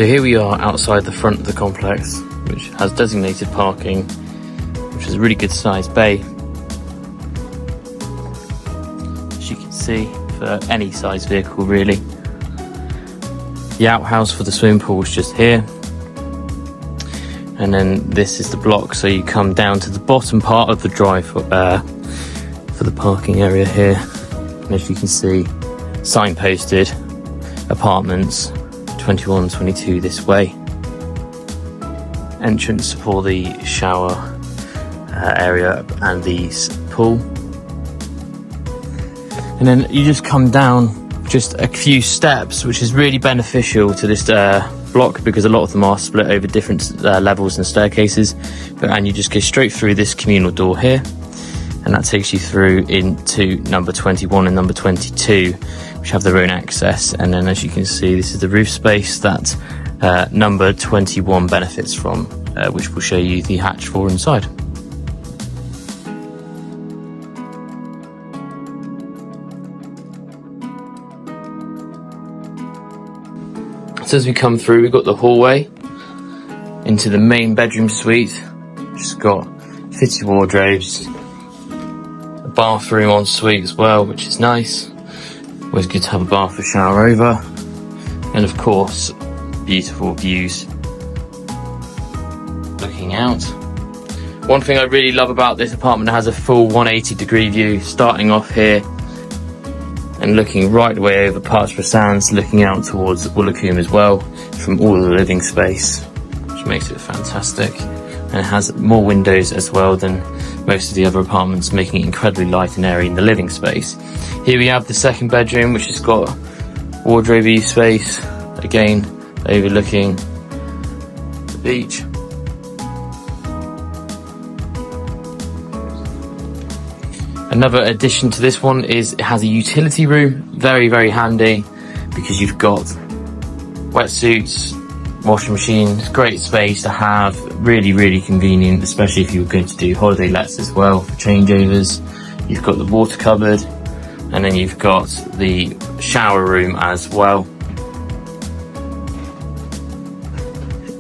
So here we are outside the front of the complex, which has designated parking, which is a really good sized bay, as you can see, for any size vehicle really. The outhouse for the swimming pool is just here, and then this is the block, so you come down to the bottom part of the drive for the parking area here. And as you can see, signposted apartments 21, 22 this way. Entrance for the shower area and the pool. And then you just come down just a few steps, which is really beneficial to this block, because a lot of them are split over different levels and staircases. And you just go straight through this communal door here, and that takes you through into number 21 and number 22, which have their own access. And then, as you can see, this is the roof space that number 21 benefits from, which will show you the hatch for inside. So as we come through, we've got the hallway into the main bedroom suite, which has got fitted wardrobes, a bathroom en suite as well, which is nice. Always good to have a bath or shower over. And of course, beautiful views looking out. One thing I really love about this apartment, it has a full 180-degree view, starting off here and looking right away over Putsborough Sands, looking out towards Woolacombe as well, from all the living space, which makes it fantastic. And it has more windows as well than most of the other apartments, making it incredibly light and airy in the living space. Here we have the second bedroom, which has got wardrobe space, again overlooking the beach. Another addition to this one is it has a utility room, very, very handy, because you've got wetsuits, washing machine. It's great space to have, really, really convenient, especially if you were going to do holiday lets as well for changeovers. You've got the water cupboard, and then you've got the shower room as well.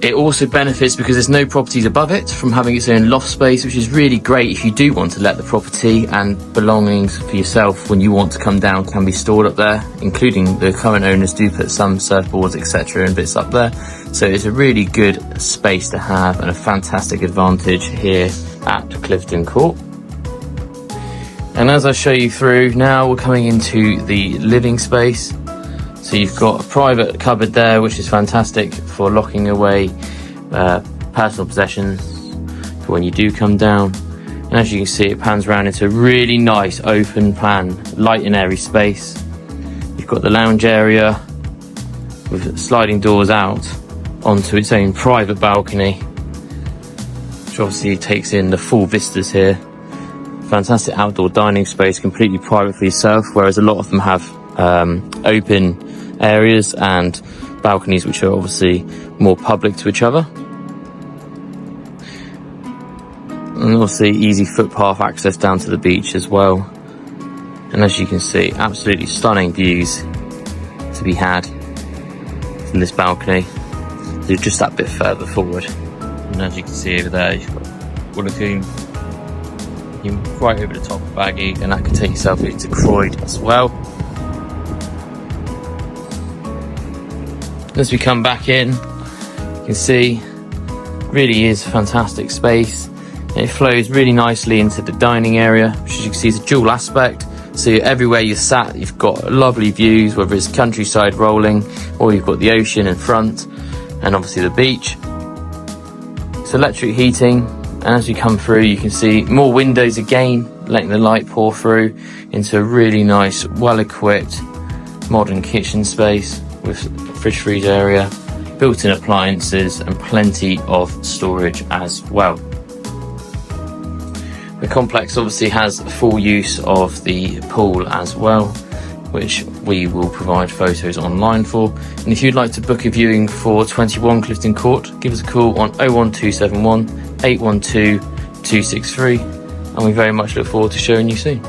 It also benefits because there's no properties above it from having its own loft space, which is really great if you do want to let the property, and belongings for yourself when you want to come down can be stored up there, including the current owners do put some surfboards, etc. and bits up there. So it's a really good space to have, and a fantastic advantage here at Clifton Court. And as I show you through, now we're coming into the living space. So you've got a private cupboard there, which is fantastic for locking away personal possessions for when you do come down. And as you can see, it pans around into a really nice open plan, light and airy space. You've got the lounge area with sliding doors out onto its own private balcony, which obviously takes in the full vistas here. Fantastic outdoor dining space, completely private for yourself, whereas a lot of them have open areas and balconies which are obviously more public to each other. And obviously easy footpath access down to the beach as well. And as you can see, absolutely stunning views to be had from this balcony. So just that bit further forward, and as you can see over there, you've got Woolacombe. You're right over the top of Baggy, and that can take yourself into Croyd as well. As we come back in, you can see really is a fantastic space. It flows really nicely into the dining area, which, as you can see, is a dual aspect. So everywhere you're sat, you've got lovely views, whether it's countryside rolling or you've got the ocean in front, and obviously the beach. It's electric heating, and as you come through, you can see more windows again, letting the light pour through into a really nice, well-equipped modern kitchen space with fridge freezer area, built-in appliances, and plenty of storage as well. The complex obviously has full use of the pool as well, which we will provide photos online for. And if you'd like to book a viewing for 21 Clifton Court, give us a call on 01271 812 263, and we very much look forward to showing you soon.